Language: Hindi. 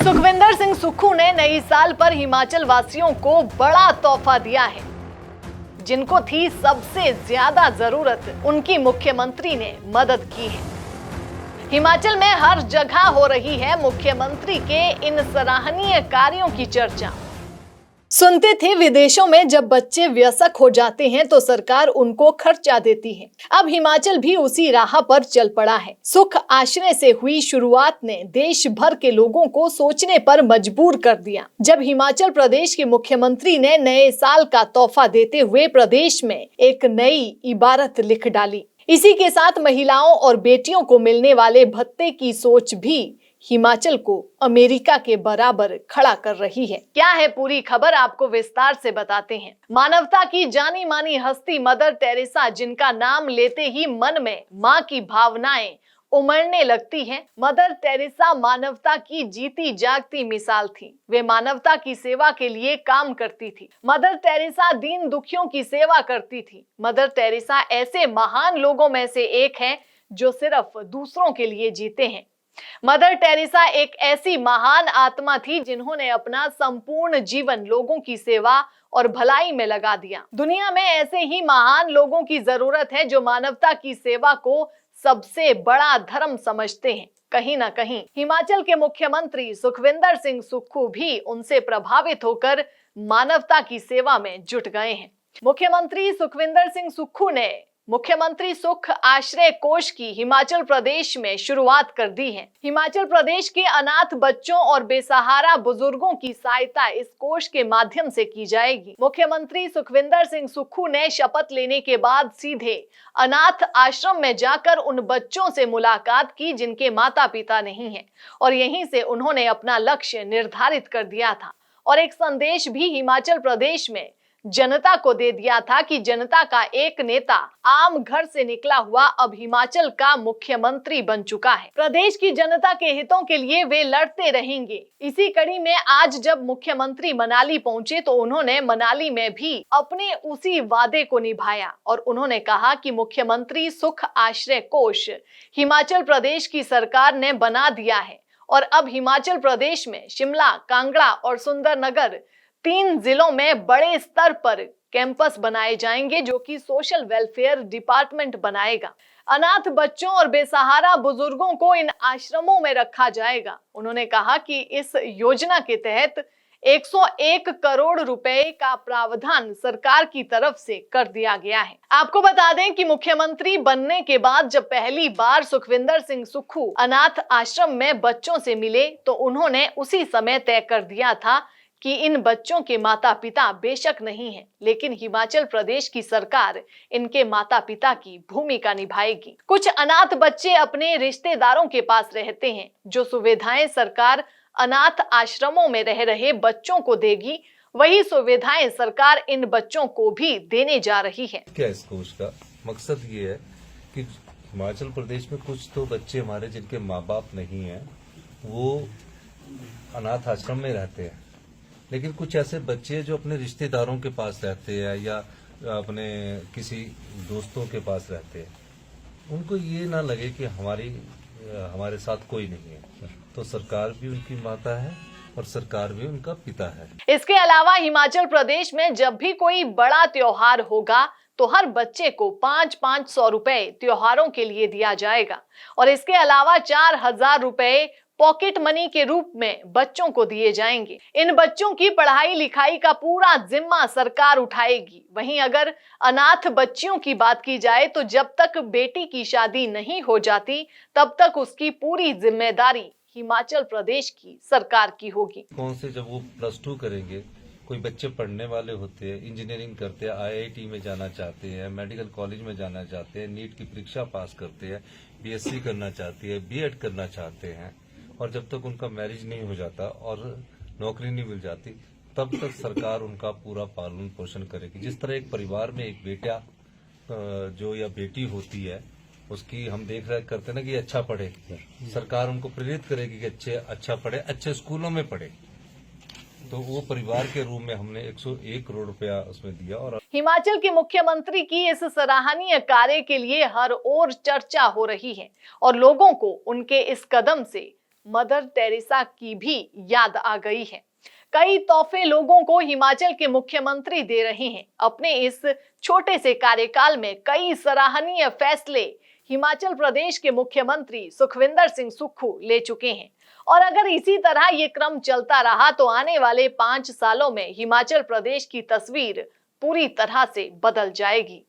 सुखविंदर सिंह सुक्खू ने नई साल पर हिमाचल वासियों को बड़ा तोहफा दिया है। जिनको थी सबसे ज्यादा जरूरत, उनकी मुख्यमंत्री ने मदद की है। हिमाचल में हर जगह हो रही है मुख्यमंत्री के इन सराहनीय कार्यों की चर्चा। सुनते थे विदेशों में जब बच्चे वयस्क हो जाते हैं तो सरकार उनको खर्चा देती है। अब हिमाचल भी उसी राह पर चल पड़ा है। सुख आश्रय से हुई शुरुआत ने देश भर के लोगों को सोचने पर मजबूर कर दिया। जब हिमाचल प्रदेश के मुख्यमंत्री ने नए साल का तोहफा देते हुए प्रदेश में एक नई इबारत लिख डाली। इसी के साथ महिलाओं और बेटियों को मिलने वाले भत्ते की सोच भी हिमाचल को अमेरिका के बराबर खड़ा कर रही है। क्या है पूरी खबर, आपको विस्तार से बताते हैं। मानवता की जानी मानी हस्ती मदर टेरेसा, जिनका नाम लेते ही मन में मां की भावनाएं उमड़ने लगती हैं। मदर टेरेसा मानवता की जीती जागती मिसाल थी। वे मानवता की सेवा के लिए काम करती थी। मदर टेरेसा दीन दुखियों की सेवा करती थी। मदर टेरेसा ऐसे महान लोगों में से एक है जो सिर्फ दूसरों के लिए जीते हैं। मदर टेरेसा एक ऐसी महान आत्मा थी जिन्होंने अपना संपूर्ण जीवन लोगों की सेवा और भलाई में लगा दिया। दुनिया में ऐसे ही महान लोगों की जरूरत है जो मानवता की सेवा को सबसे बड़ा धर्म समझते हैं। कहीं ना कहीं हिमाचल के मुख्यमंत्री सुखविंदर सिंह सुक्खू भी उनसे प्रभावित होकर मानवता की सेवा में जुट गए हैं। मुख्यमंत्री सुखविंदर सिंह सुक्खू ने मुख्यमंत्री सुख आश्रय कोष की हिमाचल प्रदेश में शुरुआत कर दी है। हिमाचल प्रदेश के अनाथ बच्चों और बेसहारा बुजुर्गों की सहायता इस कोष के माध्यम से की जाएगी। मुख्यमंत्री सुखविंदर सिंह सुक्खू ने शपथ लेने के बाद सीधे अनाथ आश्रम में जाकर उन बच्चों से मुलाकात की जिनके माता पिता नहीं हैं, और यहीं से उन्होंने अपना लक्ष्य निर्धारित कर दिया था और एक संदेश भी हिमाचल प्रदेश में जनता को दे दिया था कि जनता का एक नेता आम घर से निकला हुआ अब हिमाचल का मुख्यमंत्री बन चुका है। प्रदेश की जनता के हितों के लिए वे लड़ते रहेंगे। इसी कड़ी में आज जब मुख्यमंत्री मनाली पहुंचे तो उन्होंने मनाली में भी अपने उसी वादे को निभाया और उन्होंने कहा कि मुख्यमंत्री सुख आश्रय कोष हिमाचल प्रदेश की सरकार ने बना दिया है और अब हिमाचल प्रदेश में शिमला, कांगड़ा और सुंदरनगर 3 जिलों में बड़े स्तर पर कैंपस बनाए जाएंगे जो कि सोशल वेलफेयर डिपार्टमेंट बनाएगा। अनाथ बच्चों और बेसहारा बुजुर्गों को इन आश्रमों में रखा जाएगा। उन्होंने कहा कि इस योजना के तहत 101 करोड़ रुपए का प्रावधान सरकार की तरफ से कर दिया गया है। आपको बता दें कि मुख्यमंत्री बनने के बाद जब पहली बार सुखविंदर सिंह सुक्खू अनाथ आश्रम में बच्चों से मिले तो उन्होंने उसी समय तय कर दिया था कि इन बच्चों के माता पिता बेशक नहीं हैं, लेकिन हिमाचल प्रदेश की सरकार इनके माता पिता की भूमिका निभाएगी। कुछ अनाथ बच्चे अपने रिश्तेदारों के पास रहते हैं। जो सुविधाएं सरकार अनाथ आश्रमों में रह रहे बच्चों को देगी, वही सुविधाएं सरकार इन बच्चों को भी देने जा रही है। क्या इस कोष का मकसद ये है कि हिमाचल प्रदेश में कुछ तो बच्चे हमारे जिनके माँ बाप नहीं है, वो अनाथ आश्रम में रहते हैं, लेकिन कुछ ऐसे बच्चे जो अपने रिश्तेदारों के पास रहते हैं या अपने किसी दोस्तों के पास रहते हैं, उनको ये ना लगे कि हमारे साथ कोई नहीं है, तो सरकार भी उनकी माता है और सरकार भी उनका पिता है। इसके अलावा हिमाचल प्रदेश में जब भी कोई बड़ा त्योहार होगा तो हर बच्चे को 500 रुपए त्योहारों के लिए दिया जाएगा और इसके अलावा 4000 रुपए पॉकेट मनी के रूप में बच्चों को दिए जाएंगे। इन बच्चों की पढ़ाई लिखाई का पूरा जिम्मा सरकार उठाएगी। वहीं अगर अनाथ बच्चियों की बात की जाए तो जब तक बेटी की शादी नहीं हो जाती तब तक उसकी पूरी जिम्मेदारी हिमाचल प्रदेश की सरकार की होगी। कौन से जब वो +2 करेंगे, कोई बच्चे पढ़ने वाले होते हैं, इंजीनियरिंग करते हैं, IIT में जाना चाहते हैं, मेडिकल कॉलेज में जाना चाहते हैं, नीट की परीक्षा पास करते हैं, BSc करना चाहती है, B.Ed करना चाहते हैं, और जब तक उनका मैरिज नहीं हो जाता और नौकरी नहीं मिल जाती तब तक सरकार उनका पूरा पालन पोषण करेगी। जिस तरह एक परिवार में एक बेटा जो या बेटी होती है, उसकी हम देख रहे करते ना कि अच्छा पढ़े, सरकार उनको प्रेरित करेगी कि अच्छा पढ़े, अच्छे स्कूलों में पढ़े, तो वो परिवार के रूप में हमने 101 करोड़ रुपया उसमें दिया। और हिमाचल के मुख्यमंत्री की इस सराहनीय कार्य के लिए हर ओर चर्चा हो रही है और लोगों को उनके इस कदम से मदर टेरेसा की भी याद आ गई है। कई तोहफे लोगों को हिमाचल के मुख्यमंत्री दे रहे हैं। अपने इस छोटे से कार्यकाल में कई सराहनीय फैसले हिमाचल प्रदेश के मुख्यमंत्री सुखविंदर सिंह सुक्खू ले चुके हैं और अगर इसी तरह ये क्रम चलता रहा तो आने वाले 5 सालों में हिमाचल प्रदेश की तस्वीर पूरी तरह से बदल जाएगी।